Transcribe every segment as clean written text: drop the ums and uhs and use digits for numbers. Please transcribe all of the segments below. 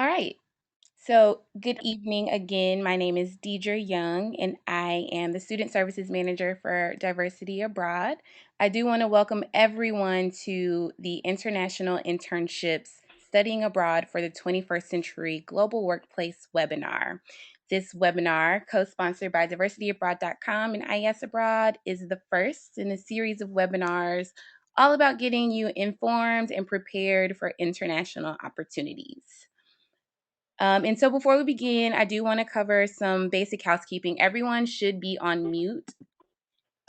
All right. So, good evening again. My name is Deidre Young, and I am the Student Services Manager for Diversity Abroad. I do want to welcome everyone to the International Internships Studying Abroad for the 21st Century Global Workplace webinar. This webinar, co sponsored by diversityabroad.com and IS Abroad, is the first in a series of webinars all about getting you informed and prepared for international opportunities. And so before we begin, I do want to cover some basic housekeeping. Everyone should be on mute.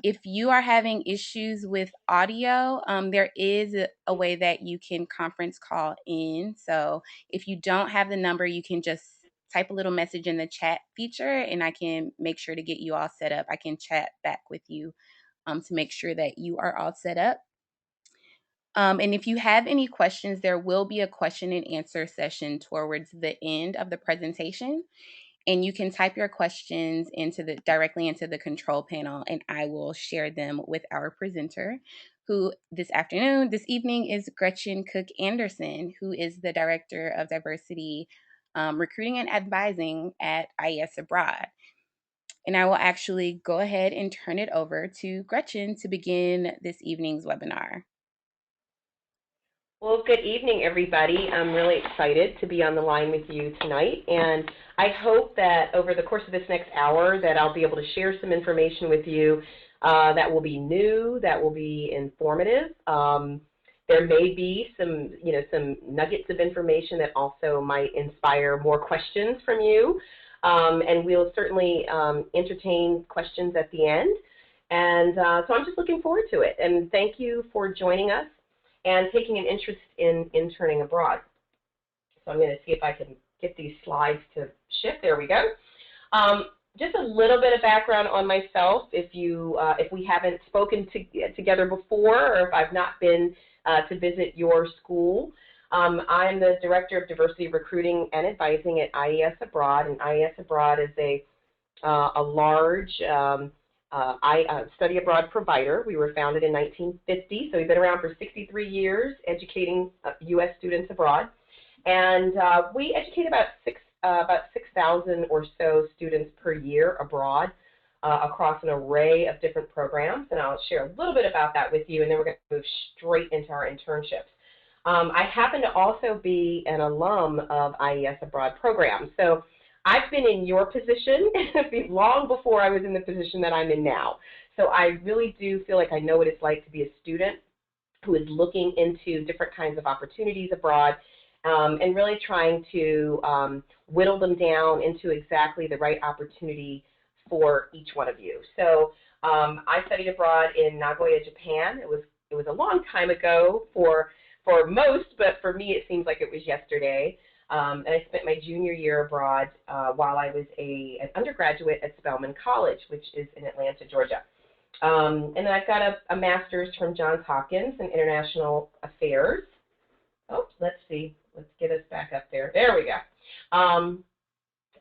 If you are having issues with audio, there is a way that you can conference call in. So if you don't have the number, you can just type a little message in the chat feature and I can make sure to get you all set up. I can chat back with you to make sure that you are all set up. And if you have any questions, there will be a question and answer session towards the end of the presentation. And you can type your questions directly into the control panel, and I will share them with our presenter, who this evening is Gretchen Cook Anderson, who is the Director of Diversity Recruiting and Advising at IS Abroad. And I will actually go ahead and turn it over to Gretchen to begin this evening's webinar. Well, good evening, everybody. I'm really excited to be on the line with you tonight, and I hope that over the course of this next hour that I'll be able to share some information with you that will be new, that will be informative. There may be some nuggets of information that also might inspire more questions from you, and we'll certainly entertain questions at the end. And so I'm just looking forward to it, and thank you for joining us and taking an interest in interning abroad. So I'm going to see if I can get these slides to shift. There we go. Just a little bit of background on myself. If we haven't spoken together before, or if I've not been to visit your school, I'm the Director of Diversity Recruiting and Advising at IES Abroad, and IES Abroad is a large study abroad provider. We were founded in 1950, so we've been around for 63 years educating U.S. students abroad. And we educate about 6,000 or so students per year abroad across an array of different programs. And I'll share a little bit about that with you, and then we're going to move straight into our internships. I happen to also be an alum of IES Abroad programs. So I've been in your position long before I was in the position that I'm in now. So I really do feel like I know what it's like to be a student who is looking into different kinds of opportunities abroad and really trying to whittle them down into exactly the right opportunity for each one of you. So I studied abroad in Nagoya, Japan. It was a long time ago for most, but for me it seems like it was yesterday. And I spent my junior year abroad while I was an undergraduate at Spelman College, which is in Atlanta, Georgia. And then I've got a master's from Johns Hopkins in International Affairs. Oh, let's see. Let's get us back up there. There we go.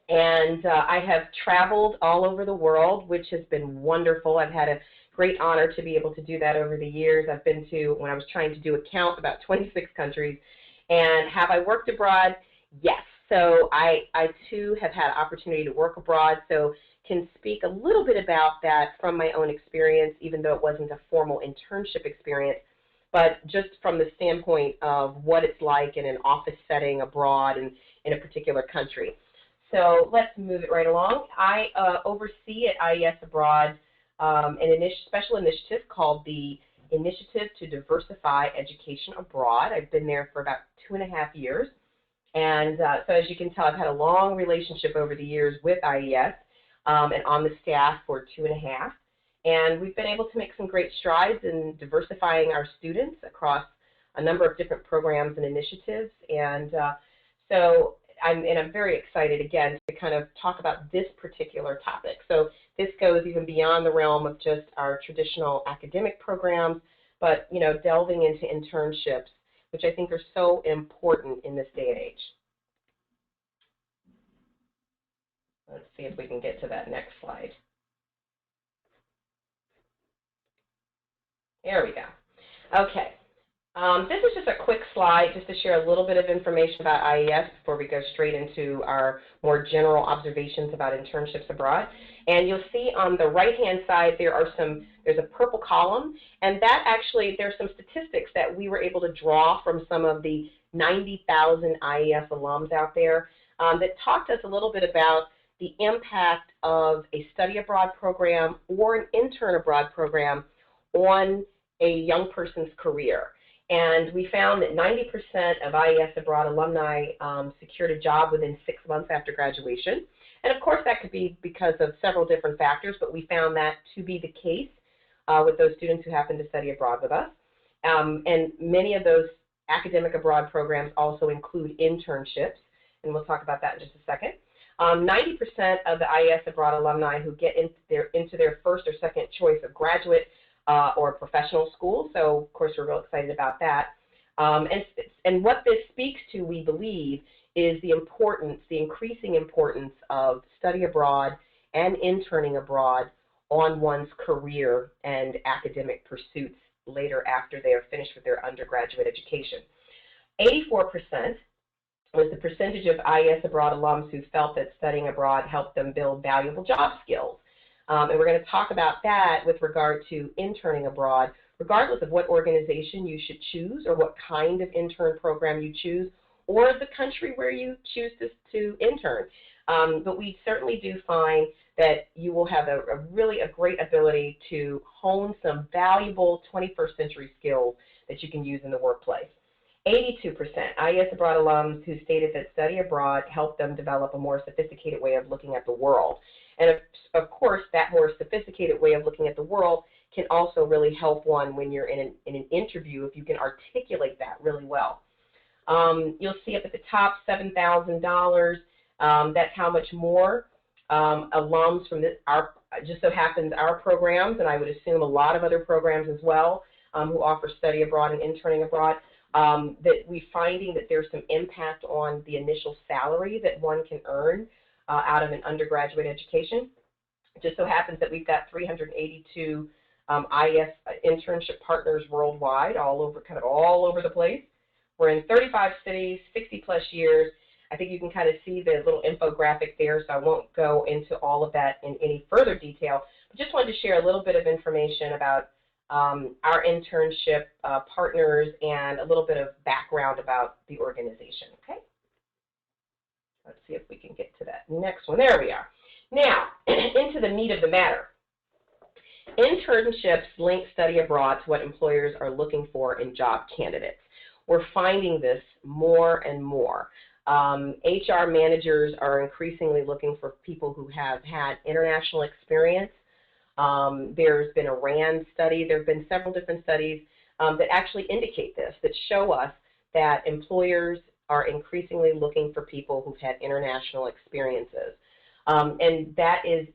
And I have traveled all over the world, which has been wonderful. I've had a great honor to be able to do that over the years. I've been to, when I was trying to do a count, about 26 countries. And have I worked abroad? Yes. So I too have had opportunity to work abroad, so can speak a little bit about that from my own experience, even though it wasn't a formal internship experience, but just from the standpoint of what it's like in an office setting abroad and in a particular country. So let's move it right along. I oversee at IES Abroad an special initiative called the Initiative to Diversify Education Abroad. I've been there for about 2.5 years. And so as you can tell, I've had a long relationship over the years with IES and on the staff for 2.5. And we've been able to make some great strides in diversifying our students across a number of different programs and initiatives. And so I'm very excited, again, to kind of talk about this particular topic. So this goes even beyond the realm of just our traditional academic programs, but, delving into internships, which I think are so important in this day and age. Let's see if we can get to that next slide. There we go. Okay. This is just a quick slide just to share a little bit of information about IES before we go straight into our more general observations about internships abroad. And you'll see on the right-hand side there's a purple column, and that actually, there's some statistics that we were able to draw from some of the 90,000 IES alums out there that talked to us a little bit about the impact of a study abroad program or an intern abroad program on a young person's career. And we found that 90% of IES abroad alumni secured a job within 6 months after graduation. And of course, that could be because of several different factors, but we found that to be the case with those students who happened to study abroad with us. And many of those academic abroad programs also include internships, and we'll talk about that in just a second. 90% of the IES abroad alumni who get into their first or second choice of graduate or professional school, so of course we're real excited about that. And what this speaks to, we believe, is the increasing importance of study abroad and interning abroad on one's career and academic pursuits later after they are finished with their undergraduate education. 84% was the percentage of IES abroad alums who felt that studying abroad helped them build valuable job skills. And we're going to talk about that with regard to interning abroad, regardless of what organization you should choose or what kind of intern program you choose or the country where you choose to intern. But we certainly do find that you will have really a great ability to hone some valuable 21st century skills that you can use in the workplace. 82% IES abroad alums who stated that study abroad helped them develop a more sophisticated way of looking at the world. And of course, that more sophisticated way of looking at the world can also really help one when you're in an interview if you can articulate that really well. You'll see up at the top, $7,000. That's how much more alums from just so happens our programs, and I would assume a lot of other programs as well who offer study abroad and interning abroad, that we're finding that there's some impact on the initial salary that one can earn out of an undergraduate education. It just so happens that we've got 382 IES internship partners worldwide, all over the place. We're in 35 cities, 60 plus years. I think you can kind of see the little infographic there, so I won't go into all of that in any further detail. But just wanted to share a little bit of information about our internship partners and a little bit of background about the organization, okay? Let's see if we can get to that next one. There we are. Now, into the meat of the matter. Internships link study abroad to what employers are looking for in job candidates. We're finding this more and more. HR managers are increasingly looking for people who have had international experience. There's been a RAND study. There have been several different studies that actually indicate this, that show us that employers are increasingly looking for people who've had international experiences. And that is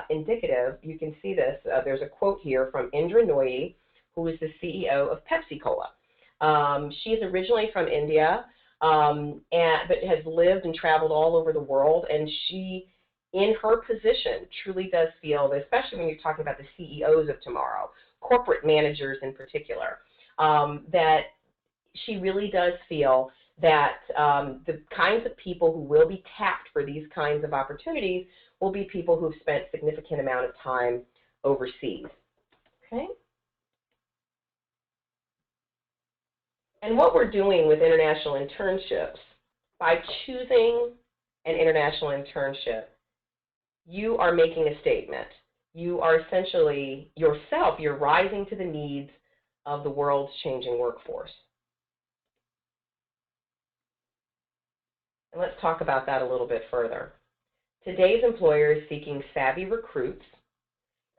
indicative. You can see this. There's a quote here from Indra Nooyi, who is the CEO of Pepsi-Cola. She is originally from India, but has lived and traveled all over the world, and she, in her position, truly does feel that, especially when you're talking about the CEOs of tomorrow, corporate managers in particular, that she really does feel that the kinds of people who will be tapped for these kinds of opportunities will be people who've spent a significant amount of time overseas. Okay? And what we're doing with international internships, by choosing an international internship, you are making a statement. You are essentially yourself, you're rising to the needs of the world's changing workforce. And let's talk about that a little bit further. Today's employer is seeking savvy recruits,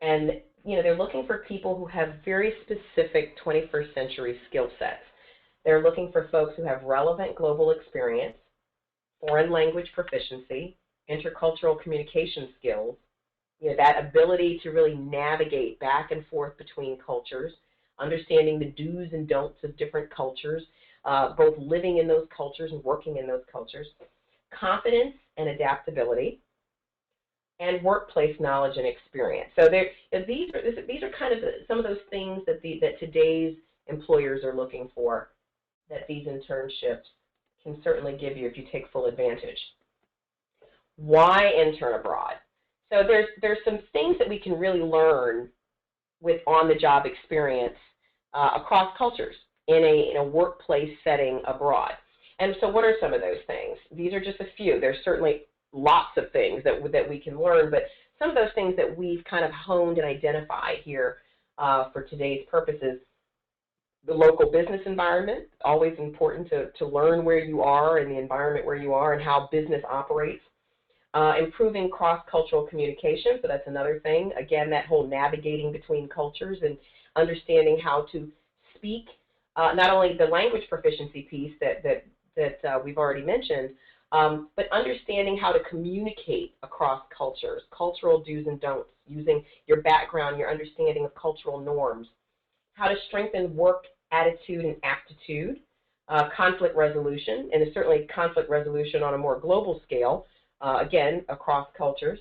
and they're looking for people who have very specific 21st century skill sets. They're looking for folks who have relevant global experience, foreign language proficiency, intercultural communication skills, that ability to really navigate back and forth between cultures, understanding the do's and don'ts of different cultures, both living in those cultures and working in those cultures, confidence and adaptability, and workplace knowledge and experience. So these are kind of some of those things that today's employers are looking for that these internships can certainly give you if you take full advantage. Why intern abroad? So there's some things that we can really learn with on-the-job experience across cultures in a workplace setting abroad. And so what are some of those things? These are just a few. There's certainly lots of things that we can learn, but some of those things that we've kind of honed and identified here for today's purposes. The local business environment, always important to learn where you are and the environment where you are and how business operates. Improving cross-cultural communication, so that's another thing. Again, that whole navigating between cultures and understanding how to speak, not only the language proficiency piece that we've already mentioned, but understanding how to communicate across cultures, cultural do's and don'ts, using your background, your understanding of cultural norms, how to strengthen work attitude and aptitude, conflict resolution, and certainly conflict resolution on a more global scale, again, across cultures.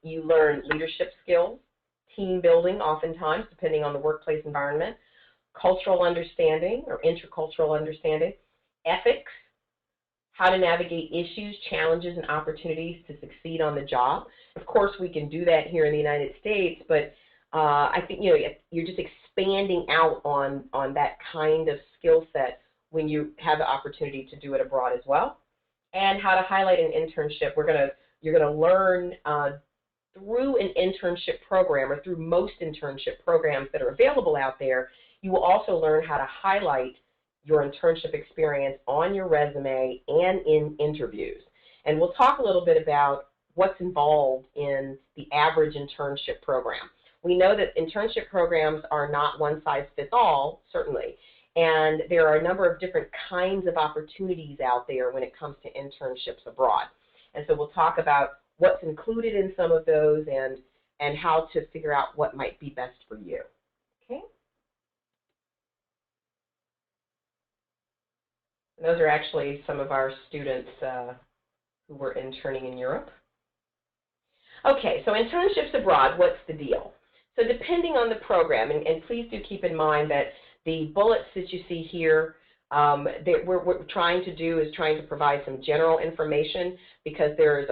You learn leadership skills, team building oftentimes, depending on the workplace environment, cultural understanding or intercultural understanding, ethics, how to navigate issues, challenges, and opportunities to succeed on the job. Of course, we can do that here in the United States, but I think you're just expanding out on that kind of skill set when you have the opportunity to do it abroad as well. And how to highlight an internship. You're gonna learn through an internship program or through most internship programs that are available out there. You will also learn how to highlight your internship experience on your resume and in interviews. And we'll talk a little bit about what's involved in the average internship program. We know that internship programs are not one size fits all, certainly, and there are a number of different kinds of opportunities out there when it comes to internships abroad. And so we'll talk about what's included in some of those and how to figure out what might be best for you. Okay? And those are actually some of our students who were interning in Europe. Okay, so internships abroad, what's the deal? So depending on the program, and please do keep in mind that the bullets that you see here, what we're trying to do is trying to provide some general information because there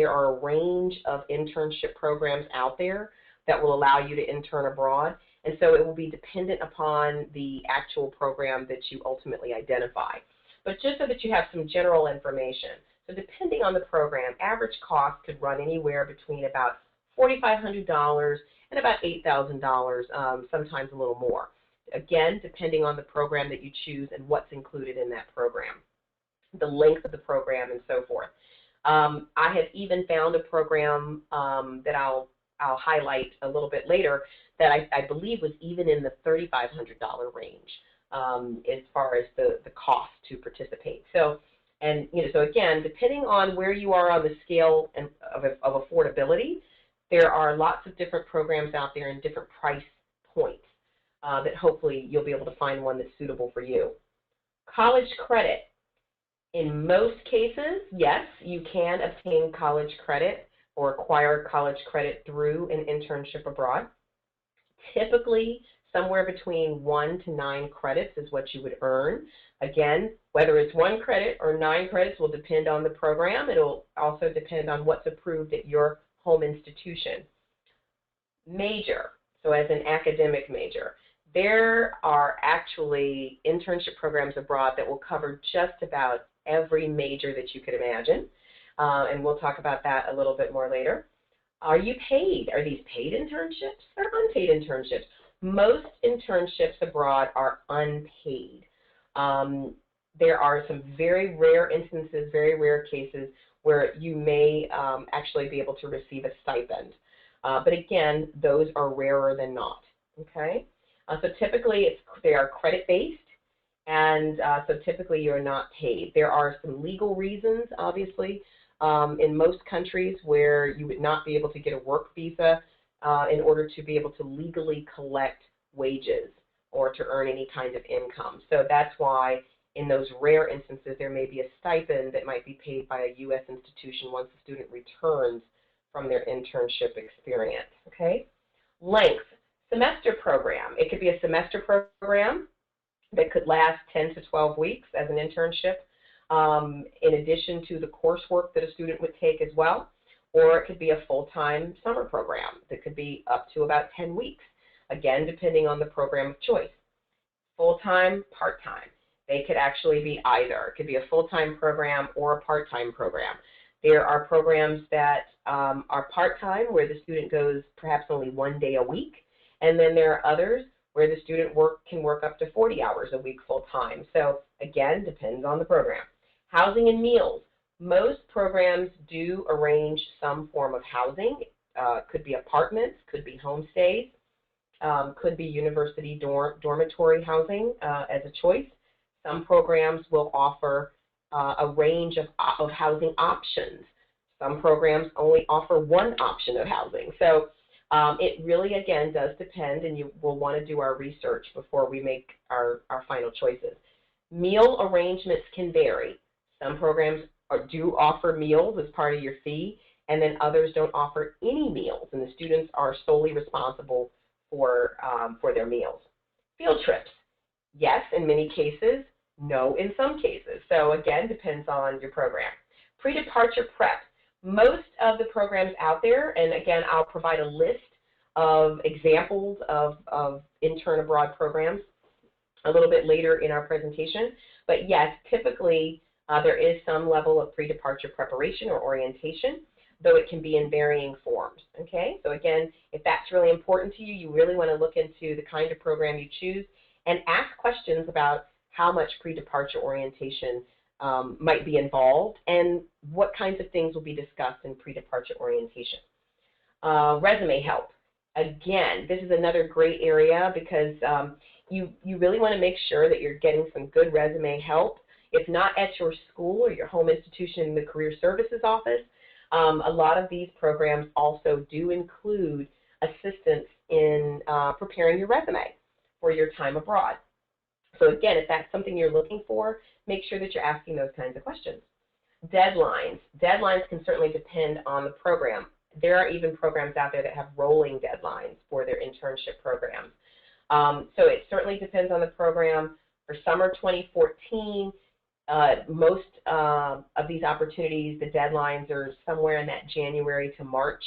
are a range of internship programs out there that will allow you to intern abroad. And so it will be dependent upon the actual program that you ultimately identify. But just so that you have some general information, so depending on the program, average cost could run anywhere between about $4,500 and about $8,000, sometimes a little more. Again, depending on the program that you choose and what's included in that program, the length of the program, and so forth. I have even found a program that I'll highlight a little bit later that I believe was even in the $3,500 range as far as the cost to participate. So, and so again, depending on where you are on the scale of affordability, there are lots of different programs out there and different price points that hopefully you'll be able to find one that's suitable for you. College credit. In most cases, yes, you can obtain college credit or acquire college credit through an internship abroad. Typically, somewhere between 1 to 9 credits is what you would earn. Again, whether it's 1 credit or 9 credits will depend on the program. It'll also depend on what's approved at your home institution. Major, so as an academic major, there are actually internship programs abroad that will cover just about every major that you could imagine, and we'll talk about that a little bit more later. Are you paid? Are these paid internships or unpaid internships? Most internships abroad are unpaid. There are some very rare instances, very rare cases where you may actually be able to receive a stipend. But again, those are rarer than not, okay? So typically they are credit-based, and so typically you're not paid. There are some legal reasons, obviously, in most countries where you would not be able to get a work visa in order to be able to legally collect wages or to earn any kind of income. So that's why in those rare instances there may be a stipend that might be paid by a U.S. institution once the student returns from their internship experience, okay? Length. Semester program. It could be a semester program that could last 10 to 12 weeks as an internship, in addition to the coursework that a student would take as well. Or it could be a full-time summer program that could be up to about 10 weeks, again, depending on the program of choice. Full-time, part-time. They could actually be either. It could be a full-time program or a part-time program. There are programs that are part-time where the student goes perhaps only 1 day a week, and then there are others where the student can work up to 40 hours a week full-time. So again, depends on the program. Housing and meals. Most programs do arrange some form of housing. Could be apartments, could be homestays, could be university dormitory housing as a choice. Some programs will offer a range of housing options. Some programs only offer one option of housing. So it really, again, does depend, and you will want to do our research before we make our final choices. Meal arrangements can vary. Some programs do offer meals as part of your fee, and then others don't offer any meals, and the students are solely responsible for their meals. Field trips. Yes, in many cases. No, in some cases. So again, depends on your program. Pre-departure prep. Most of the programs out there, and again, I'll provide a list of examples of intern abroad programs a little bit later in our presentation. But yes, typically there is some level of pre-departure preparation or orientation, though it can be in varying forms. Okay, so again, if that's really important to you, you really want to look into the kind of program you choose and ask questions about how much pre-departure orientation might be involved and what kinds of things will be discussed in pre-departure orientation. Resume help. Again, this is another great area because you really want to make sure that you're getting some good resume help. If not at your school or your home institution in the Career Services Office, a lot of these programs also do include assistance in preparing your resume for your time abroad. So again, if that's something you're looking for, make sure that you're asking those kinds of questions. Deadlines. Deadlines can certainly depend on the program. There are even programs out there that have rolling deadlines for their internship programs. So it certainly depends on the program. For summer 2014, most of these opportunities, the deadlines are somewhere in that January to March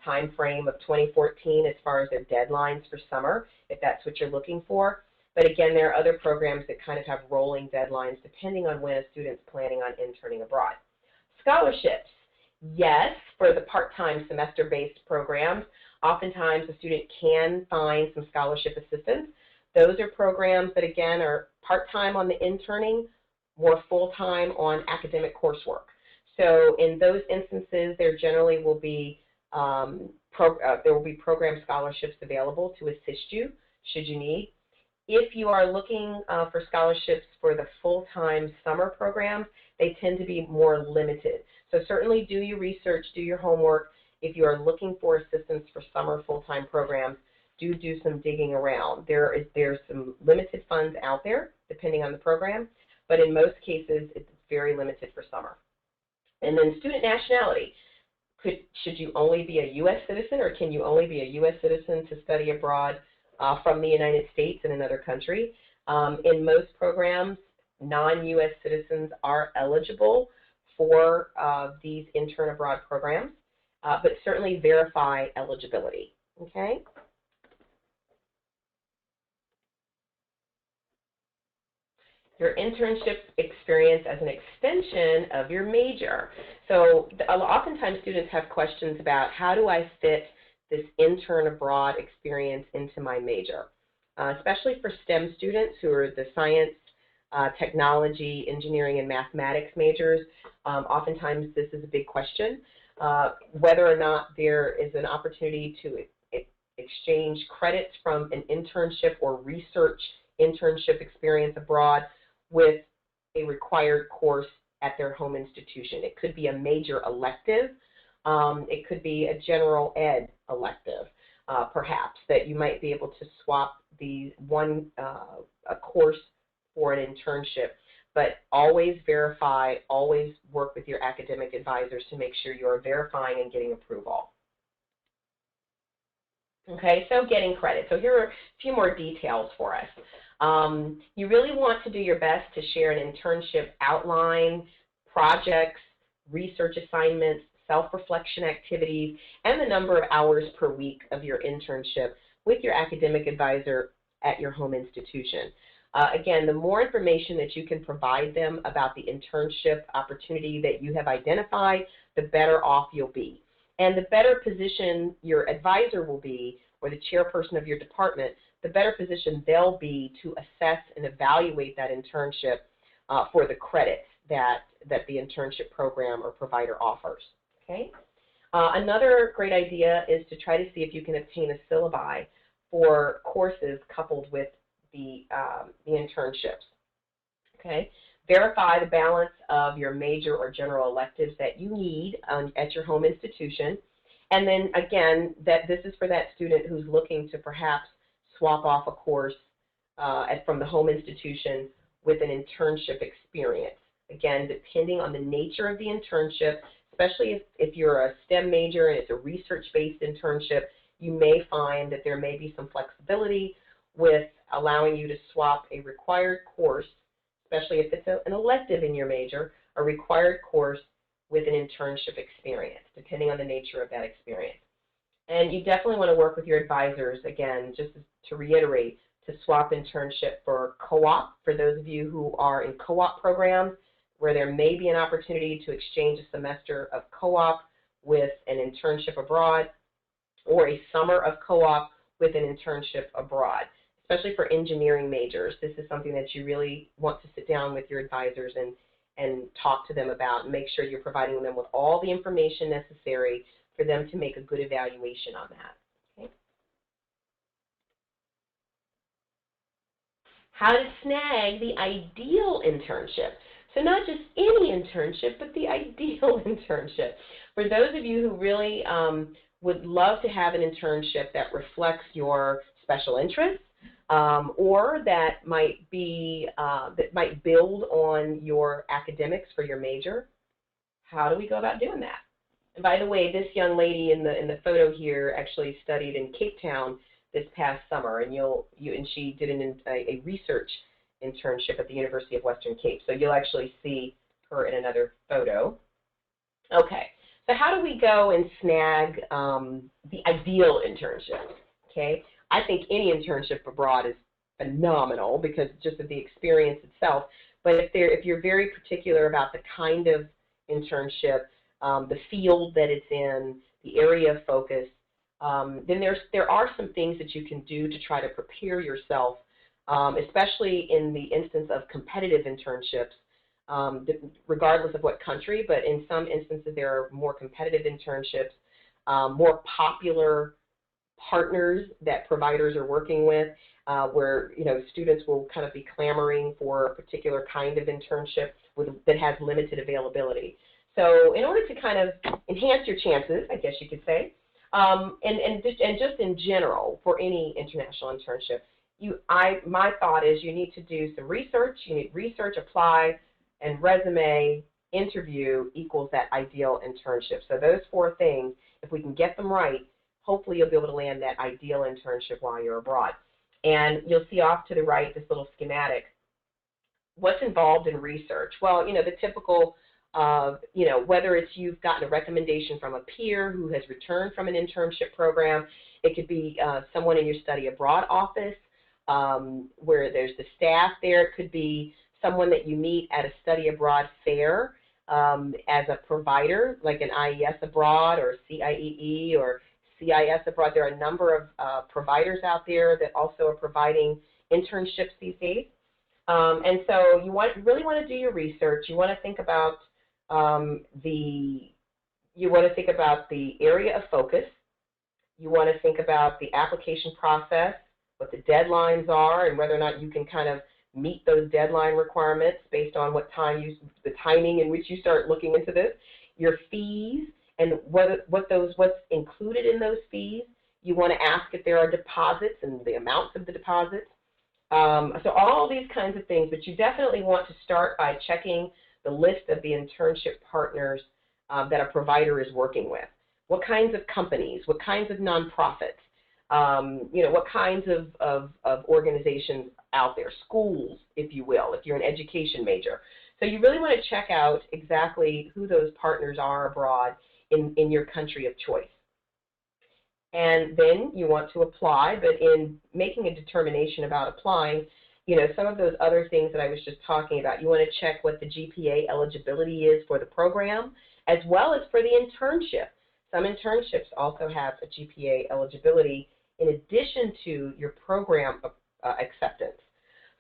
time frame of 2014 as far as their deadlines for summer, if that's what you're looking for. But again, there are other programs that kind of have rolling deadlines depending on when a student's planning on interning abroad. Scholarships. Yes, for the part-time semester-based programs, oftentimes a student can find some scholarship assistance. Those are programs that, again, are part-time on the interning, more full-time on academic coursework. So in those instances, there generally will be program scholarships available to assist you should you need. If you are looking for scholarships for the full-time summer programs, they tend to be more limited. So certainly do your research, do your homework. If you are looking for assistance for summer full-time programs, do some digging around. There's some limited funds out there, depending on the program, but in most cases, it's very limited for summer. And then student nationality. Should you only be a U.S. citizen, or can you only be a U.S. citizen to study abroad from the United States in another country? In most programs, non-U.S. citizens are eligible for these intern abroad programs, but certainly verify eligibility, okay? Your internship experience as an extension of your major. So oftentimes students have questions about how do I fit this intern abroad experience into my major, especially for STEM students who are the science, technology, engineering, and mathematics majors. Oftentimes this is a big question, whether or not there is an opportunity to exchange credits from an internship or research internship experience abroad with a required course at their home institution. It could be a major elective. It could be a general ed elective, perhaps, that you might be able to swap a course for an internship. But always verify, always work with your academic advisors to make sure you are verifying and getting approval. Okay, so getting credit. So here are a few more details for us. You really want to do your best to share an internship outline, projects, research assignments, self-reflection activities, and the number of hours per week of your internship with your academic advisor at your home institution. Again, the more information that you can provide them about the internship opportunity that you have identified, the better off you'll be. And the better position your advisor will be, or the chairperson of your department, the better position they'll be to assess and evaluate that internship for the credits that the internship program or provider offers. Okay. Another great idea is to try to see if you can obtain a syllabi for courses coupled with the internships. Okay. Verify the balance of your major or general electives that you need at your home institution. And then again, that this is for that student who's looking to perhaps swap off a course from the home institution with an internship experience. Again, depending on the nature of the internship, especially if you're a STEM major and it's a research-based internship, you may find that there may be some flexibility with allowing you to swap a required course, especially if it's an elective in your major, a required course with an internship experience, depending on the nature of that experience. And you definitely want to work with your advisors, again, just to reiterate, to swap internship for co-op, for those of you who are in co-op programs, where there may be an opportunity to exchange a semester of co-op with an internship abroad, or a summer of co-op with an internship abroad. Especially for engineering majors, this is something that you really want to sit down with your advisors and talk to them about, and make sure you're providing them with all the information necessary for them to make a good evaluation on that. Okay. How to snag the ideal internship. So not just any internship, but the ideal internship. For those of you who really would love to have an internship that reflects your special interests, or that might build on your academics for your major, how do we go about doing that? And by the way, this young lady in the photo here actually studied in Cape Town this past summer, and she did a research internship at the University of Western Cape. So you'll actually see her in another photo. Okay, so how do we go and snag the ideal internship? Okay. I think any internship abroad is phenomenal because just of the experience itself. But if you're very particular about the kind of internship, the field that it's in, the area of focus, then there are some things that you can do to try to prepare yourself, especially in the instance of competitive internships, regardless of what country. But in some instances, there are more competitive internships, more popular partners that providers are working with, where students will kind of be clamoring for a particular kind of internship that has limited availability. So in order to kind of enhance your chances, I guess you could say, and just in general for any international internship, my thought is you need to do some research. You need research, apply, and resume, interview equals that ideal internship. So those four things, if we can get them right, hopefully you'll be able to land that ideal internship while you're abroad. And you'll see off to the right this little schematic. What's involved in research? Well, the typical, whether it's you've gotten a recommendation from a peer who has returned from an internship program, it could be someone in your study abroad office where there's the staff there. It could be someone that you meet at a study abroad fair as a provider, like an IES abroad or CIEE or CIS abroad. There are a number of providers out there that also are providing internships these days. And so you really want to do your research. You want to think about the area of focus. You want to think about the application process, what the deadlines are, and whether or not you can kind of meet those deadline requirements based on the timing in which you start looking into this. Your fees, and what's included in those fees. You want to ask if there are deposits and the amounts of the deposits. So all these kinds of things, but you definitely want to start by checking the list of the internship partners that a provider is working with. What kinds of companies, what kinds of nonprofits, What kinds of organizations out there, schools, if you will, if you're an education major. So you really want to check out exactly who those partners are abroad in your country of choice. And then you want to apply, but in making a determination about applying, some of those other things that I was just talking about, you want to check what the GPA eligibility is for the program, as well as for the internship. Some internships also have a GPA eligibility in addition to your program acceptance.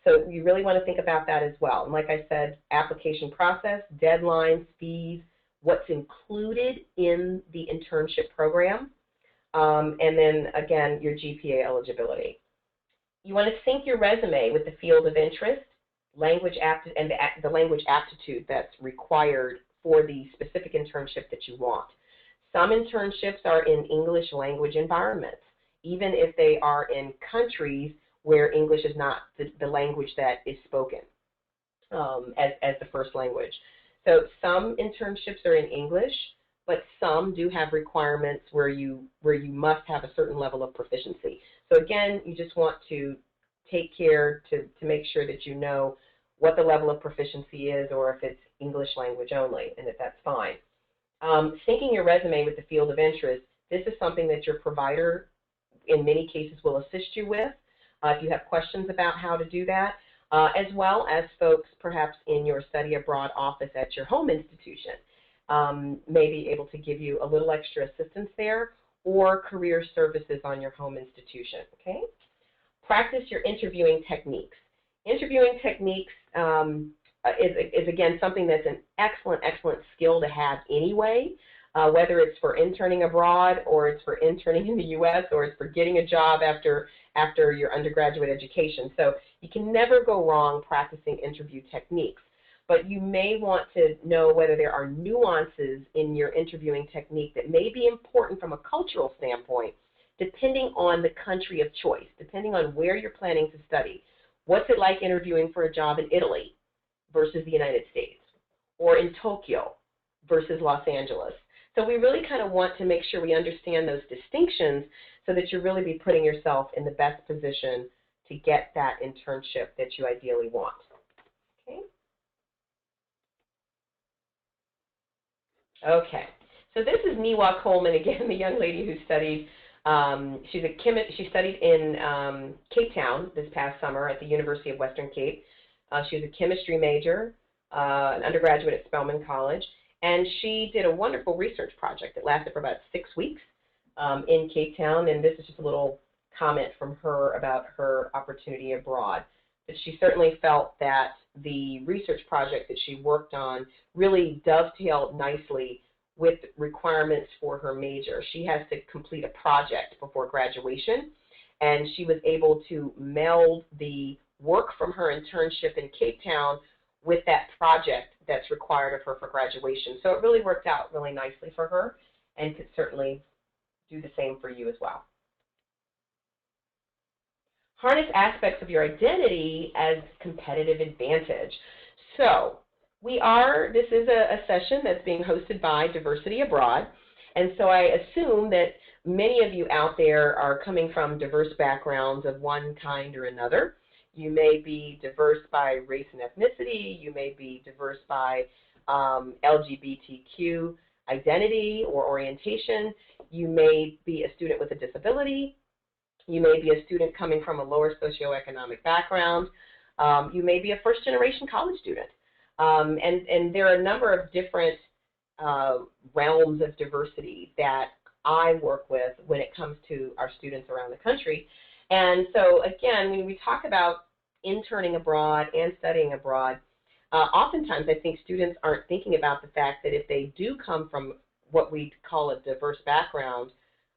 So you really want to think about that as well. And like I said, application process, deadlines, fees, what's included in the internship program, and then, again, your GPA eligibility. You want to sync your resume with the field of interest, and the language aptitude that's required for the specific internship that you want. Some internships are in English language environments, even if they are in countries where English is not the language that is spoken as the first language. So some internships are in English, but some do have requirements where you must have a certain level of proficiency. So again, you just want to take care to make sure that you know what the level of proficiency is, or if it's English language only, and that that's fine. Syncing your resume with the field of interest, this is something that your provider in many cases will assist you with if you have questions about how to do that, as well as folks perhaps in your study abroad office at your home institution may be able to give you a little extra assistance there, or career services on your home institution, okay? Practice your interviewing techniques. Interviewing techniques is again, something that's an excellent skill to have anyway, whether it's for interning abroad, or it's for interning in the U.S., or it's for getting a job after your undergraduate education. So you can never go wrong practicing interview techniques. But you may want to know whether there are nuances in your interviewing technique that may be important from a cultural standpoint, depending on the country of choice, depending on where you're planning to study. What's it like interviewing for a job in Italy versus the United States, or in Tokyo versus Los Angeles? So we really kind of want to make sure we understand those distinctions so that you really be putting yourself in the best position to get that internship that you ideally want. Okay? Okay. So this is Niwa Coleman again, the young lady who studied. She's a chemist. She studied in Cape Town this past summer at the University of Western Cape. She was a chemistry major, an undergraduate at Spelman College, and she did a wonderful research project that lasted for about 6 weeks in Cape Town. And this is just a little comment from her about her opportunity abroad. But she certainly felt that the research project that she worked on really dovetailed nicely with requirements for her major. She has to complete a project before graduation, and she was able to meld the work from her internship in Cape Town with that project that's required of her for graduation. So it really worked out really nicely for her, and could certainly do the same for you as well. Harness aspects of your identity as competitive advantage. So this is a session that's being hosted by Diversity Abroad, and so I assume that many of you out there are coming from diverse backgrounds of one kind or another. You may be diverse by race and ethnicity. You may be diverse by LGBTQ identity or orientation. You may be a student with a disability. You may be a student coming from a lower socioeconomic background. You may be a first-generation college student. And there are a number of different realms of diversity that I work with when it comes to our students around the country. And so, again, when we talk about interning abroad and studying abroad, oftentimes I think students aren't thinking about the fact that if they do come from what we call a diverse background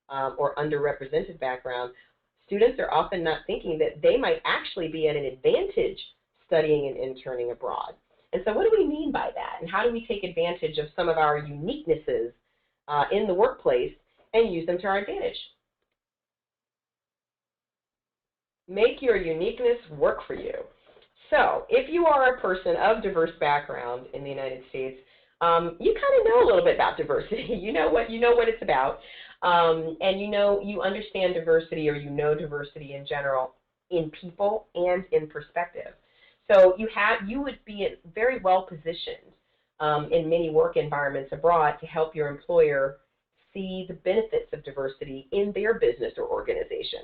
or underrepresented background, students are often not thinking that they might actually be at an advantage studying and interning abroad. And so what do we mean by that? And how do we take advantage of some of our uniquenesses in the workplace and use them to our advantage? Make your uniqueness work for you. So if you are a person of diverse background in the United States, you kind of know a little bit about diversity. You know what it's about, and you understand diversity, or you know diversity in general in people and in perspective. So you would be very well positioned in many work environments abroad to help your employer see the benefits of diversity in their business or organization.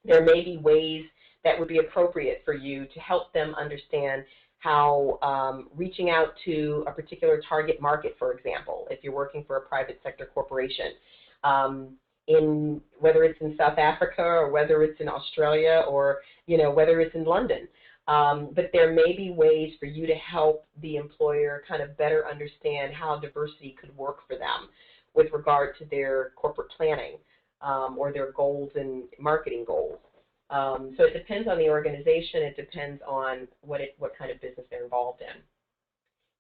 There may be ways that would be appropriate for you to help them understand how reaching out to a particular target market, for example, if you're working for a private sector corporation, in whether it's in South Africa or whether it's in Australia or whether it's in London. But there may be ways for you to help the employer kind of better understand how diversity could work for them with regard to their corporate planning or their goals and marketing goals. So it depends on the organization. It depends on what kind of business they're involved in.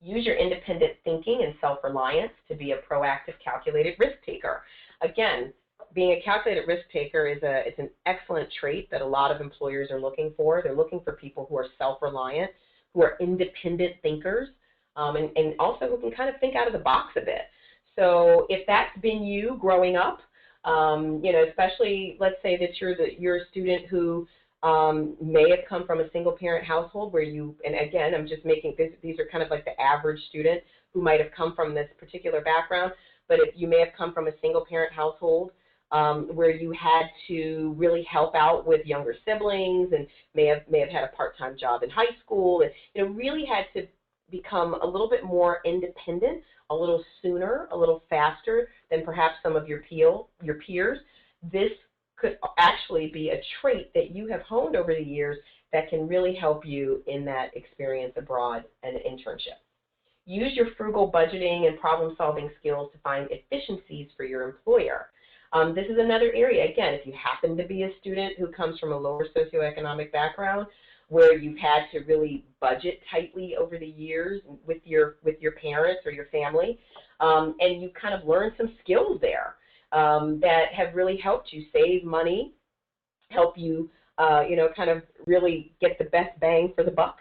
Use your independent thinking and self-reliance to be a proactive, calculated risk taker. Again, being a calculated risk taker it's an excellent trait that a lot of employers are looking for. They're looking for people who are self-reliant, who are independent thinkers, and also who can kind of think out of the box a bit. So if that's been you growing up, especially let's say that you're a student who may have come from a single-parent household where and again, I'm just making these are kind of like the average student who might have come from this particular background, but if you may have come from a single-parent household where you had to really help out with younger siblings and may have had a part-time job in high school and really had to become a little bit more independent, a little sooner, a little faster than perhaps some of your peers. This could actually be a trait that you have honed over the years that can really help you in that experience abroad and internship. Use your frugal budgeting and problem-solving skills to find efficiencies for your employer. This is another area, again, if you happen to be a student who comes from a lower socioeconomic background where you've had to really budget tightly over the years with your parents or your family, and you kind of learned some skills there that have really helped you save money, help you, kind of really get the best bang for the buck,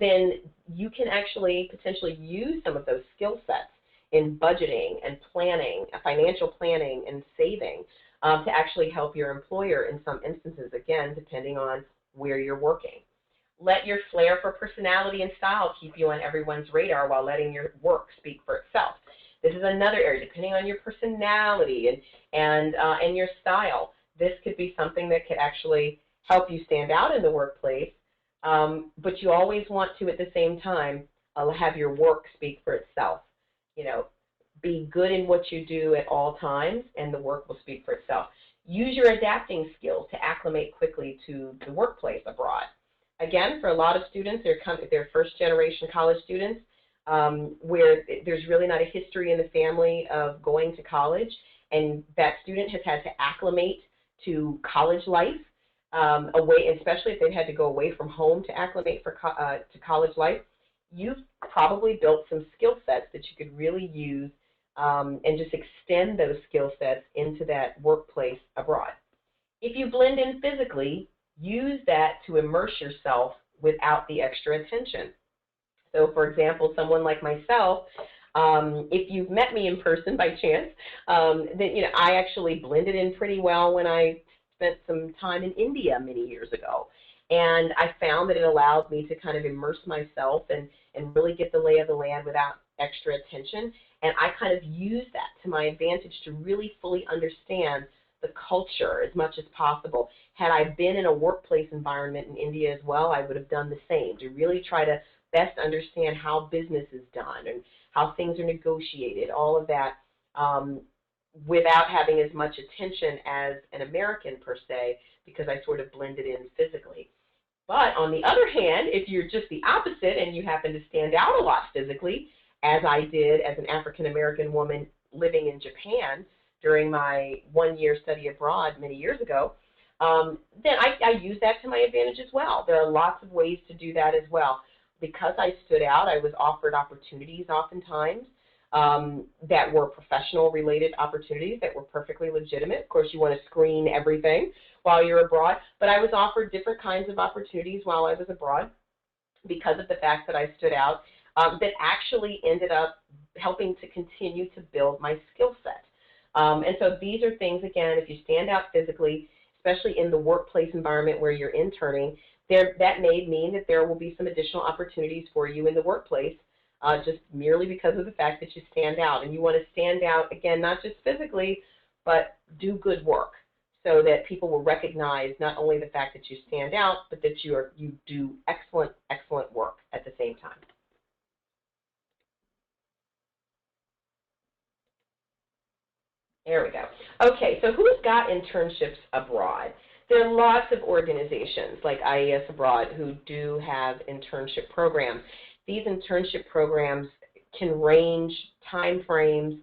then you can actually potentially use some of those skill sets in budgeting and planning, financial planning and saving to actually help your employer in some instances, again, depending on where you're working. Let your flair for personality and style keep you on everyone's radar while letting your work speak for itself. This is another area, depending on your personality and your style. This could be something that could actually help you stand out in the workplace, but you always want to, at the same time, have your work speak for itself. Be good in what you do at all times, and the work will speak for itself. Use your adapting skills to acclimate quickly to the workplace abroad. Again, for a lot of students, they're first-generation college students, where there's really not a history in the family of going to college, and that student has had to acclimate to college life, especially if they've had to go away from home to acclimate to college life. You've probably built some skill sets that you could really use and just extend those skill sets into that workplace abroad. If you blend in physically, use that to immerse yourself without the extra attention. So, for example, someone like myself, if you've met me in person by chance, then I actually blended in pretty well when I spent some time in India many years ago. And I found that it allowed me to kind of immerse myself and really get the lay of the land without extra attention. And I kind of used that to my advantage to really fully understand the culture as much as possible. Had I been in a workplace environment in India as well, I would have done the same, to really try to best understand how business is done and how things are negotiated, all of that, without having as much attention as an American per se, because I sort of blended in physically. But on the other hand, if you're just the opposite and you happen to stand out a lot physically, as I did as an African-American woman living in Japan during my one-year study abroad many years ago, then I use that to my advantage as well. There are lots of ways to do that as well. Because I stood out, I was offered opportunities oftentimes that were professional-related opportunities that were perfectly legitimate. Of course, you want to screen everything while you're abroad, but I was offered different kinds of opportunities while I was abroad because of the fact that I stood out. that actually ended up helping to continue to build my skill set. And so these are things, again, if you stand out physically, especially in the workplace environment where you're interning, that may mean that there will be some additional opportunities for you in the workplace, just merely because of the fact that you stand out. And you want to stand out, again, not just physically, but do good work so that people will recognize not only the fact that you stand out, but that you do excellent, excellent work at the same time. There we go. Okay, so who's got internships abroad? There are lots of organizations like IES Abroad who do have internship programs. These internship programs can range time frames.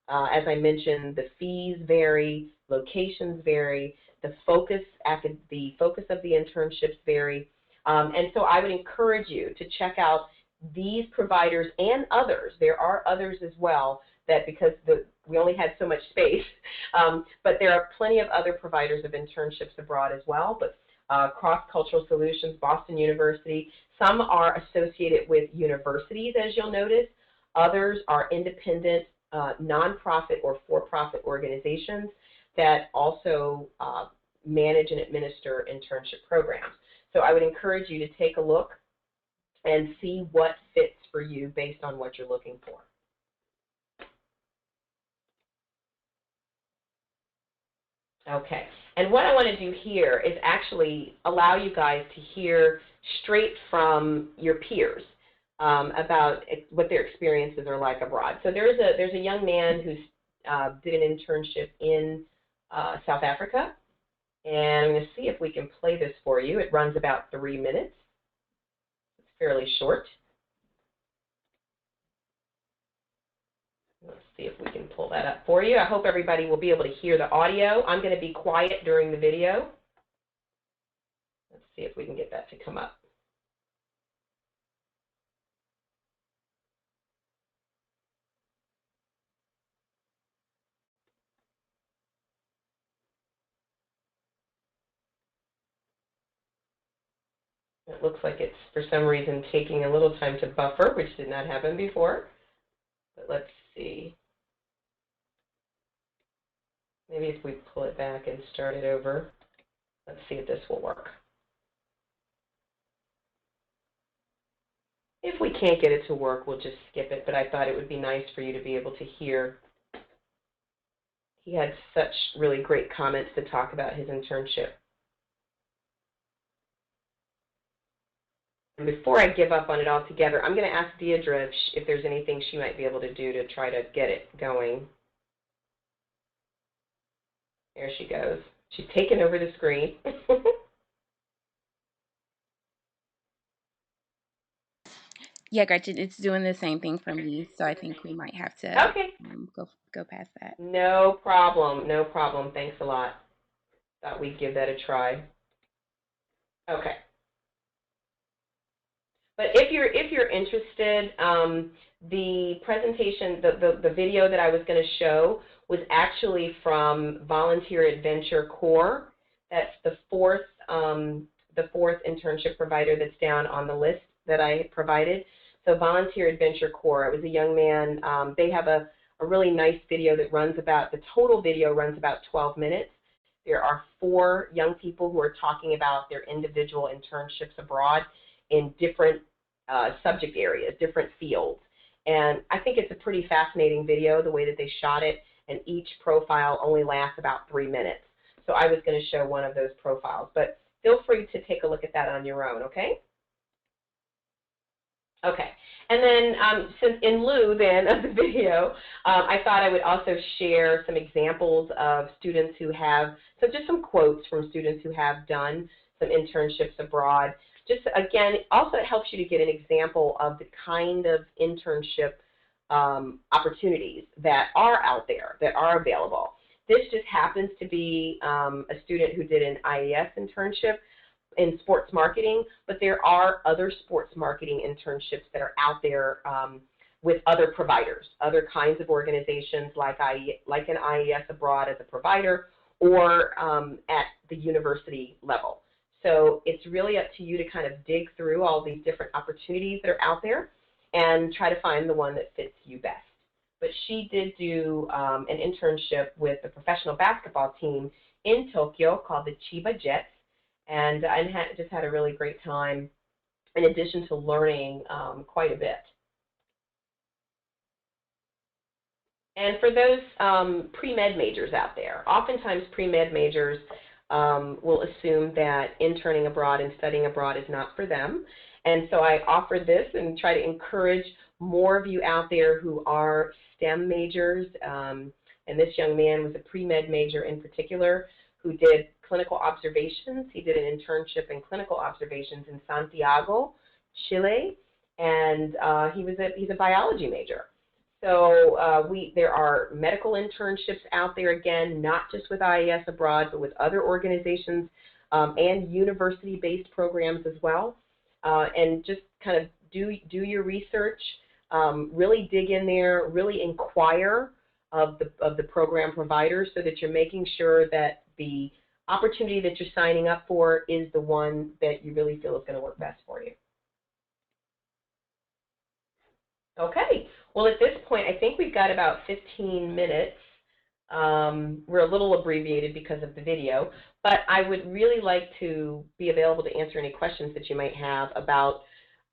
As I mentioned, the fees vary, locations vary, the focus of the internships vary. And so I would encourage you to check out these providers and others. There are others as well that because we only had so much space, but there are plenty of other providers of internships abroad as well. But Cross-Cultural Solutions, Boston University, some are associated with universities, as you'll notice. Others are independent, nonprofit or for-profit organizations that also manage and administer internship programs. So I would encourage you to take a look and see what fits for you based on what you're looking for. Okay, and what I want to do here is actually allow you guys to hear straight from your peers about what their experiences are like abroad. So there's a young man who did an internship in South Africa, and I'm going to see if we can play this for you. It runs about 3 minutes. It's fairly short. Let's see if we can pull that up for you. I hope everybody will be able to hear the audio. I'm going to be quiet during the video. Let's see if we can get that to come up. It looks like it's, for some reason, taking a little time to buffer, which did not happen before. But let's see. Maybe if we pull it back and start it over, let's see if this will work. If we can't get it to work, we'll just skip it, but I thought it would be nice for you to be able to hear. He had such really great comments to talk about his internship. And before I give up on it altogether, I'm going to ask Deidre if there's anything she might be able to do to try to get it going. There she goes. She's taken over the screen. Yeah, Gretchen, it's doing the same thing for me, so I think we might have to Okay. go past that. No problem. No problem. Thanks a lot. Thought we'd give that a try. Okay. But if you're interested, the presentation, the video that I was going to show was actually from Volunteer Adventure Corps. That's the fourth internship provider that's down on the list that I provided. So Volunteer Adventure Corps. It was a young man. They have a really nice video that runs about, the total video runs about 12 minutes. There are 4 young people who are talking about their individual internships abroad in different subject areas, different fields. And I think it's a pretty fascinating video, the way that they shot it, and each profile only lasts about 3 minutes. So I was going to show one of those profiles, but feel free to take a look at that on your own, okay? Okay, and then since in lieu then of the video, I thought I would also share some examples of students who have, so just some quotes from students who have done some internships abroad. Just again, also it helps you to get an example of the kind of internship opportunities that are out there, that are available. This just happens to be a student who did an IES internship in sports marketing, but there are other sports marketing internships that are out there with other providers, other kinds of organizations like an IES Abroad as a provider, or at the university level. So it's really up to you to kind of dig through all these different opportunities that are out there and try to find the one that fits you best. But she did do an internship with the professional basketball team in Tokyo called the Chiba Jets, and just had a really great time in addition to learning quite a bit. And for those pre-med majors out there, oftentimes pre-med majors will assume that interning abroad and studying abroad is not for them. And so I offer this and try to encourage more of you out there who are STEM majors. And this young man was a pre-med major in particular who did clinical observations. He did an internship in clinical observations in Santiago, Chile, and he's a biology major. So there are medical internships out there, again, not just with IAS Abroad, but with other organizations and university-based programs as well. And just kind of do your research, really dig in there, really inquire of the program providers so that you're making sure that the opportunity that you're signing up for is the one that you really feel is going to work best for you. Okay, well, at this point, I think we've got about 15 minutes. We're a little abbreviated because of the video, but I would really like to be available to answer any questions that you might have about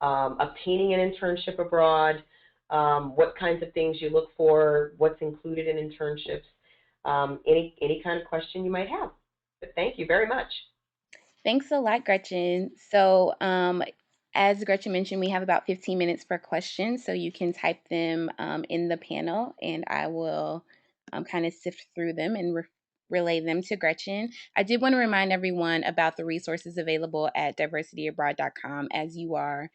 obtaining an internship abroad, what kinds of things you look for, what's included in internships, any kind of question you might have. But thank you very much. Thanks a lot, Gretchen. So, as Gretchen mentioned, we have about 15 minutes for questions, so you can type them in the panel, and I will kind of sift through them and relay them to Gretchen. I did want to remind everyone about the resources available at diversityabroad.com as you are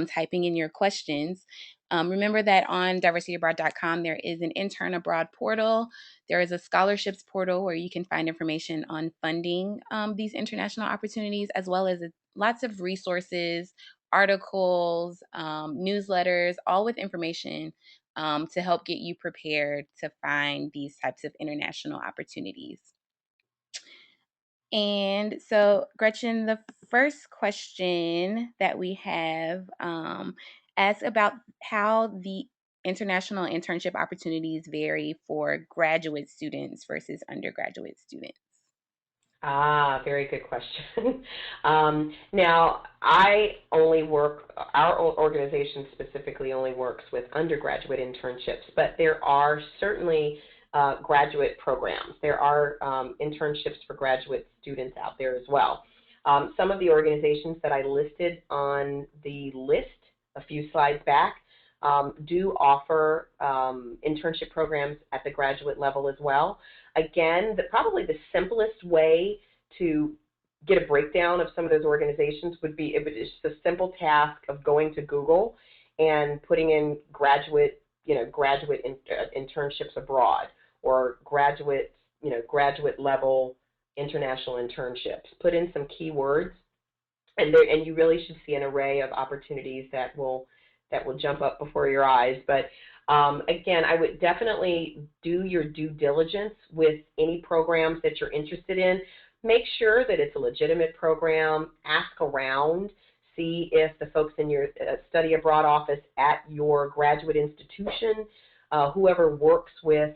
typing in your questions. Remember that on diversityabroad.com, there is an intern abroad portal. There is a scholarships portal where you can find information on funding these international opportunities, as well as lots of resources, articles, newsletters, all with information to help get you prepared to find these types of international opportunities. And so, Gretchen, the first question that we have asks about how the international internship opportunities vary for graduate students versus undergraduate students. Ah, very good question. Now, our organization specifically only works with undergraduate internships, but there are certainly graduate programs. There are internships for graduate students out there as well. Some of the organizations that I listed on the list a few slides back do offer internship programs at the graduate level as well. Again, probably the simplest way to get a breakdown of some of those organizations would be it's a simple task of going to Google and putting in graduate internships abroad or graduate level international internships. Put in some keywords, and you really should see an array of opportunities that will jump up before your eyes. But again, I would definitely do your due diligence with any programs that you're interested in. Make sure that it's a legitimate program. Ask around. See if the folks in your study abroad office at your graduate institution, whoever works with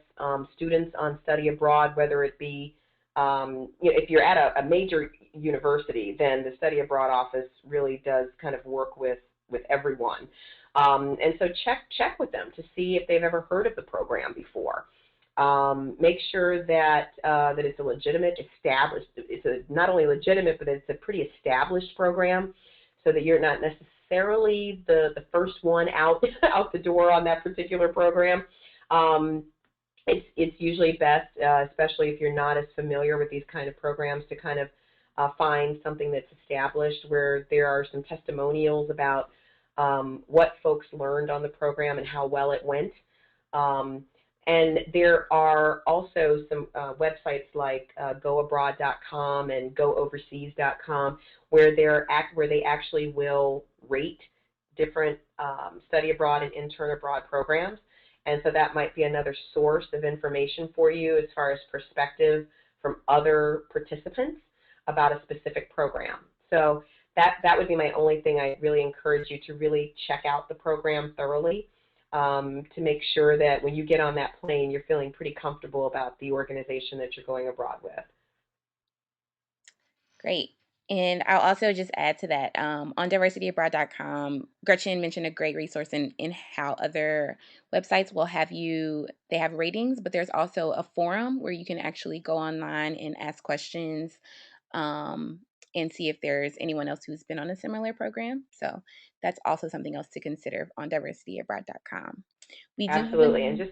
students on study abroad, whether it be, if you're at a major university, then the study abroad office really does kind of work with everyone. And so check with them to see if they've ever heard of the program before. Make sure that it's a legitimate, established. Not only legitimate, but it's a pretty established program, so that you're not necessarily the first one out the door on that particular program. It's usually best, especially if you're not as familiar with these kind of programs, to kind of find something that's established where there are some testimonials about what folks learned on the program and how well it went. And there are also some websites like goabroad.com and gooverseas.com where they actually will rate different study abroad and intern abroad programs. And so that might be another source of information for you as far as perspective from other participants about a specific program. So that would be my only thing. I really encourage you to really check out the program thoroughly, to make sure that when you get on that plane, you're feeling pretty comfortable about the organization that you're going abroad with. Great. And I'll also just add to that on diversityabroad.com, Gretchen mentioned a great resource in how other websites will have you, they have ratings, but there's also a forum where you can actually go online and ask questions um, and see if there's anyone else who's been on a similar program. So that's also something else to consider on diversityabroad.com. We do have Absolutely, and an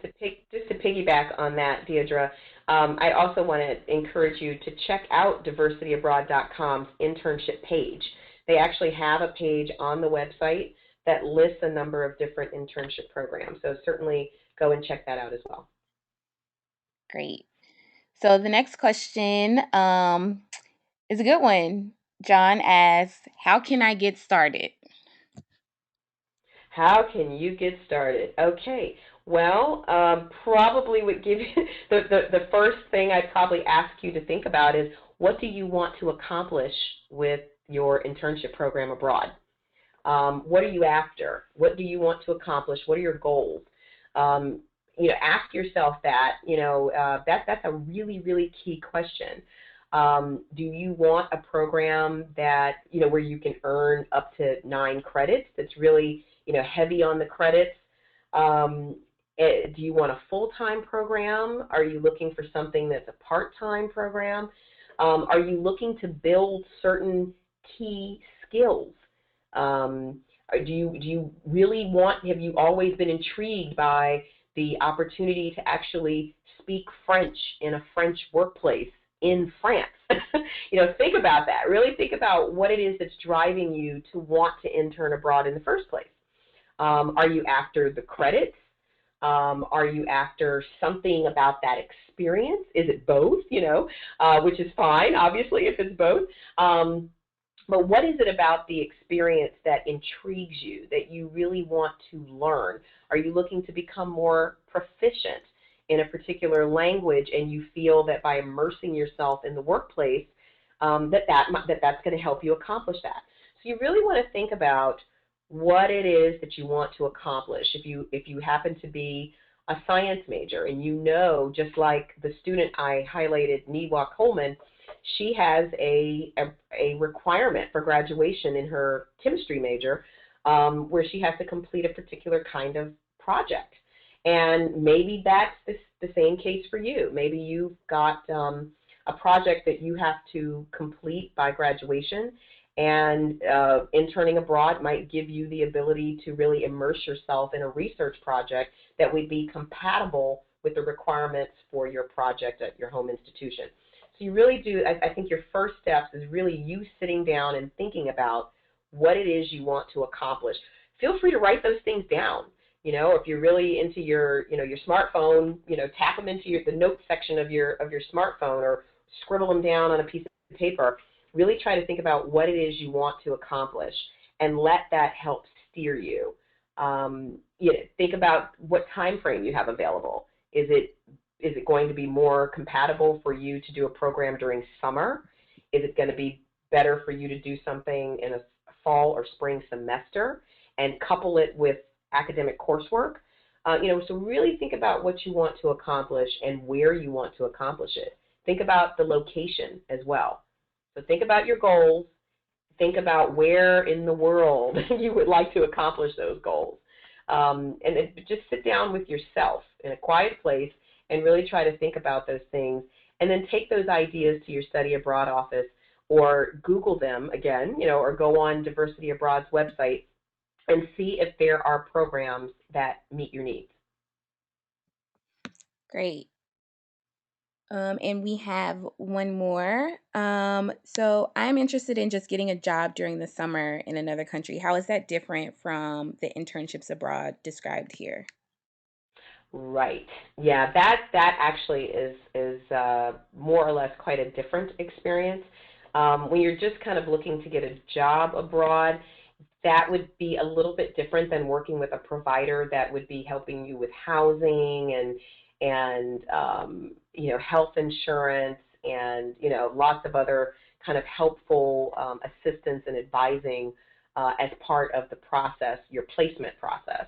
just to piggyback on that, Deidre, I also want to encourage you to check out diversityabroad.com's internship page. They actually have a page on the website that lists a number of different internship programs. So certainly go and check that out as well. great. So the next question is a good one. John asks, "How can I get started?" How can you get started? Okay. Well, probably would give you the first thing I'd probably ask you to think about is what do you want to accomplish with your internship program abroad? What are you after? What do you want to accomplish? What are your goals? Um, ask yourself that. That's a really, really key question. Do you want a program that, where you can earn up to 9 credits? That's really, heavy on the credits. Do you want a full-time program? Are you looking for something that's a part-time program? Are you looking to build certain key skills? Do you really want, have you always been intrigued by the opportunity to actually speak French in a French workplace in France? Think about that. Really think about what it is that's driving you to want to intern abroad in the first place. Are you after the credits? Are you after something about that experience? Is it both? Which is fine, obviously, if it's both. But what is it about the experience that intrigues you, that you really want to learn? Are you looking to become more proficient in a particular language, and you feel that by immersing yourself in the workplace, that's going to help you accomplish that? So you really want to think about what it is that you want to accomplish. If you happen to be a science major, and just like the student I highlighted, Niwa Coleman, she has a requirement for graduation in her chemistry major, where she has to complete a particular kind of project. And maybe that's the same case for you. Maybe you've got a project that you have to complete by graduation, and interning abroad might give you the ability to really immerse yourself in a research project that would be compatible with the requirements for your project at your home institution. So you really do, I think your first steps is really you sitting down and thinking about what it is you want to accomplish. Feel free to write those things down. If you're really into your smartphone, tap them into the notes section of your smartphone, or scribble them down on a piece of paper. Really try to think about what it is you want to accomplish, and let that help steer you. Think about what time frame you have available. Is it going to be more compatible for you to do a program during summer? Is it going to be better for you to do something in a fall or spring semester and couple it with academic coursework? So really think about what you want to accomplish and where you want to accomplish it. Think about the location as well. So think about your goals. Think about where in the world you would like to accomplish those goals. And then just sit down with yourself in a quiet place and really try to think about those things, and then take those ideas to your study abroad office, or Google them again, or go on Diversity Abroad's website and see if there are programs that meet your needs. Great. And we have one more. So I'm interested in just getting a job during the summer in another country. How is that different from the internships abroad described here? Right. Yeah, that actually is more or less quite a different experience. When you're just kind of looking to get a job abroad, that would be a little bit different than working with a provider that would be helping you with housing and health insurance and lots of other kind of helpful assistance and advising as part of the process, your placement process.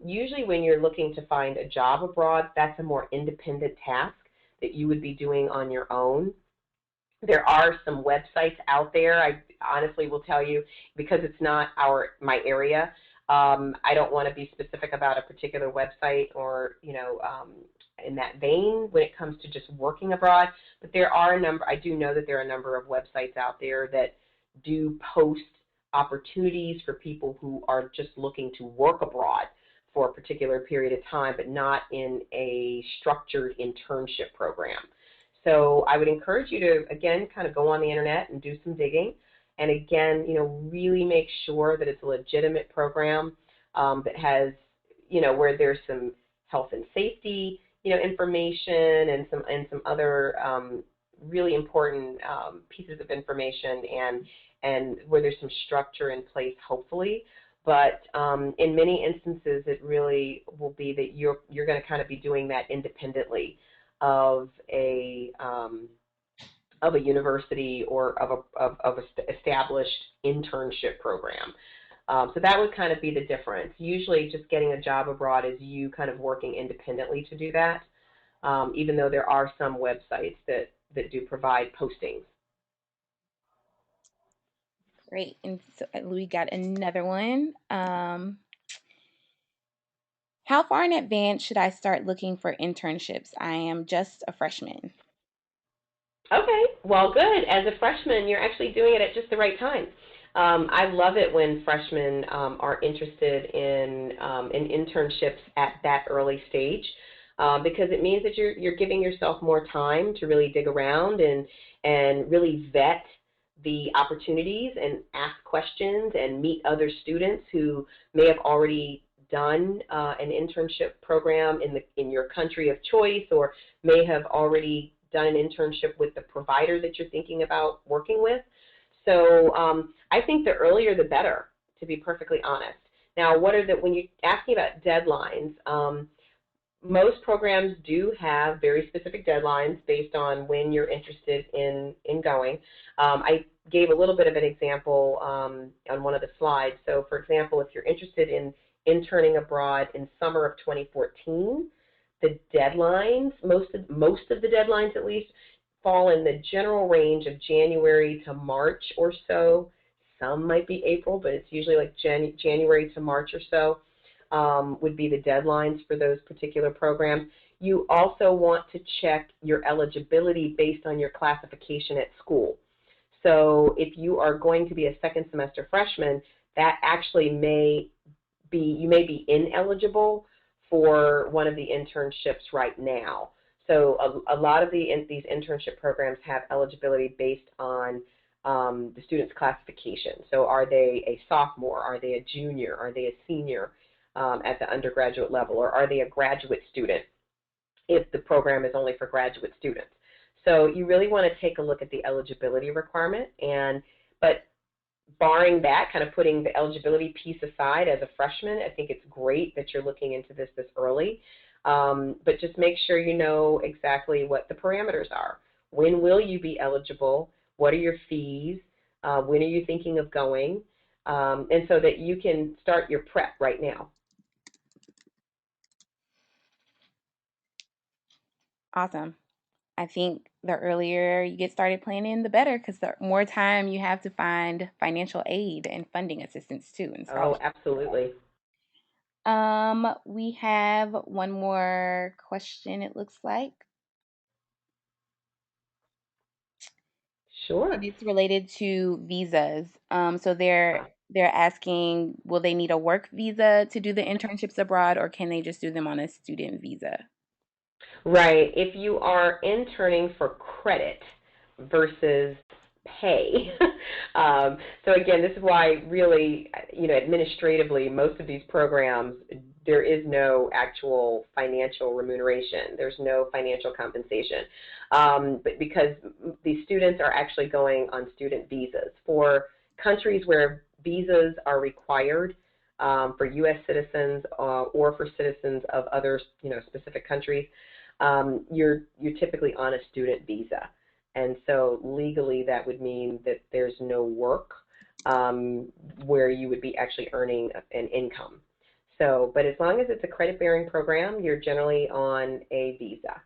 Usually when you're looking to find a job abroad, that's a more independent task that you would be doing on your own. There are some websites out there. I honestly will tell you, because it's not my area, I don't want to be specific about a particular website or, in that vein when it comes to just working abroad. But there are a number, I do know that there are a number of websites out there that do post opportunities for people who are just looking to work abroad for a particular period of time, but not in a structured internship program. So I would encourage you to, again, kind of go on the internet and do some digging. And again, really make sure that it's a legitimate program that has, where there's some health and safety, information and some other really important pieces of information, and where there's some structure in place, hopefully. But in many instances, it really will be that you're going to kind of be doing that independently of a university or of a established internship program. So that would kind of be the difference. Usually just getting a job abroad is you kind of working independently to do that, even though there are some websites that do provide postings. Great. And so we got another one. How far in advance should I start looking for internships? I am just a freshman. Okay, well, good. As a freshman, you're actually doing it at just the right time. I love it when freshmen are interested in internships at that early stage, because it means that you're giving yourself more time to really dig around and really vet the opportunities and ask questions and meet other students who may have already done an internship program in your country of choice, or may have already done an internship with the provider that you're thinking about working with. So I think the earlier the better, to be perfectly honest. Now, when you're asking about deadlines, most programs do have very specific deadlines based on when you're interested in going. I gave a little bit of an example on one of the slides. So, for example, if you're interested in interning abroad in summer of 2014, the deadlines, most of the deadlines at least, fall in the general range of January to March or so. Some might be April, but it's usually like January to March or so would be the deadlines for those particular programs. You also want to check your eligibility based on your classification at school. So if you are going to be a second semester freshman, that actually you may be ineligible for one of the internships right now. So a lot of these internship programs have eligibility based on the student's classification. So are they a sophomore? Are they a junior? Are they a senior at the undergraduate level? Or are they a graduate student if the program is only for graduate students? So you really want to take a look at the eligibility requirement. But barring that, kind of putting the eligibility piece aside as a freshman, I think it's great that you're looking into this early. But just make sure you know exactly what the parameters are. When will you be eligible? What are your fees? When are you thinking of going? And so that you can start your prep right now. Awesome. I think the earlier you get started planning, the better, because the more time you have to find financial aid and funding assistance too, and Oh, scholarship. absolutely. We have one more question, it looks like, and Sure. it's related to visas. So Uh, they're asking, will they need a work visa to do the internships abroad, or can they just do them on a student visa? Right. If you are interning for credit versus pay. So again, this is why really, administratively, most of these programs, there is no actual financial remuneration. There's no financial compensation. But because these students are actually going on student visas. For countries where visas are required, for U.S. citizens or for citizens of other, specific countries, you're typically on a student visa. And so legally, that would mean that there's no work um, where you would be actually earning an income. So, but as long as it's a credit bearing program, you're generally on a visa.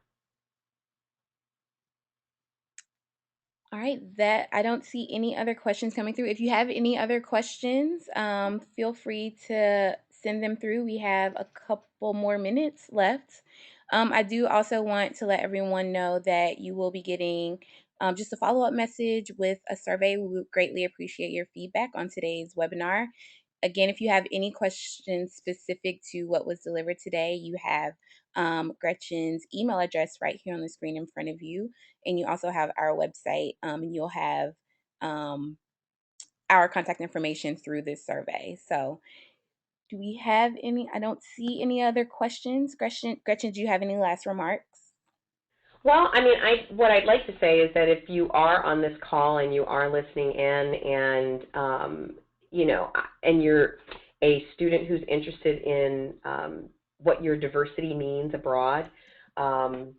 All right, that I don't see any other questions coming through. If you have any other questions, feel free to send them through. We have a couple more minutes left. I do also want to let everyone know that you will be getting just a follow-up message with a survey. We would greatly appreciate your feedback on today's webinar. Again, if you have any questions specific to what was delivered today, you have Gretchen's email address right here on the screen in front of you. And you also have our website, and you'll have um, our contact information through this survey. So, do we have any? I don't see any other questions. Gretchen, do you have any last remarks? Well, I mean, what I'd like to say is that if you are on this call and you are listening in, and and you're a student who's interested in what your diversity means abroad, um,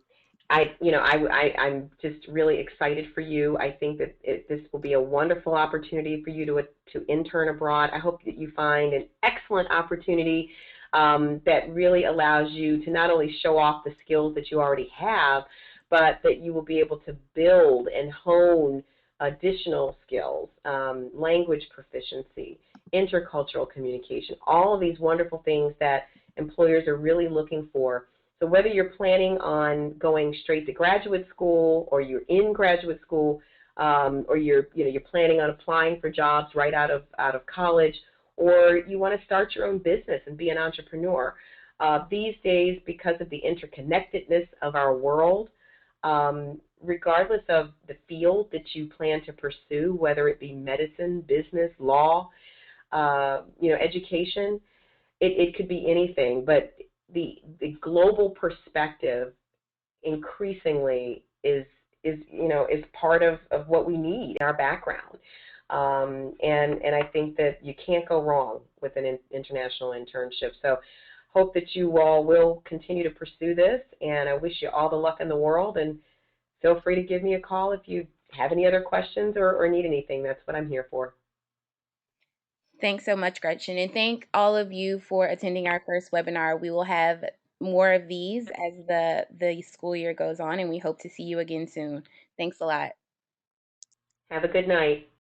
I'm just really excited for you. I think that this will be a wonderful opportunity for you to intern abroad. I hope that you find an excellent opportunity that really allows you to not only show off the skills that you already have, but that you will be able to build and hone additional skills, language proficiency, intercultural communication, all of these wonderful things that employers are really looking for. So whether you're planning on going straight to graduate school, or you're in graduate school, or you're planning on applying for jobs right out of college, or you want to start your own business and be an entrepreneur, these days, because of the interconnectedness of our world, regardless of the field that you plan to pursue, whether it be medicine, business, law, education, it could be anything. But the global perspective increasingly is part of what we need in our background. And I think that you can't go wrong with an international internship. So hope that you all will continue to pursue this, and I wish you all the luck in the world, and feel free to give me a call if you have any other questions or need anything. That's what I'm here for. Thanks so much, Gretchen. And thank all of you for attending our first webinar. We will have more of these as the school year goes on, and we hope to see you again soon. Thanks a lot. Have a good night.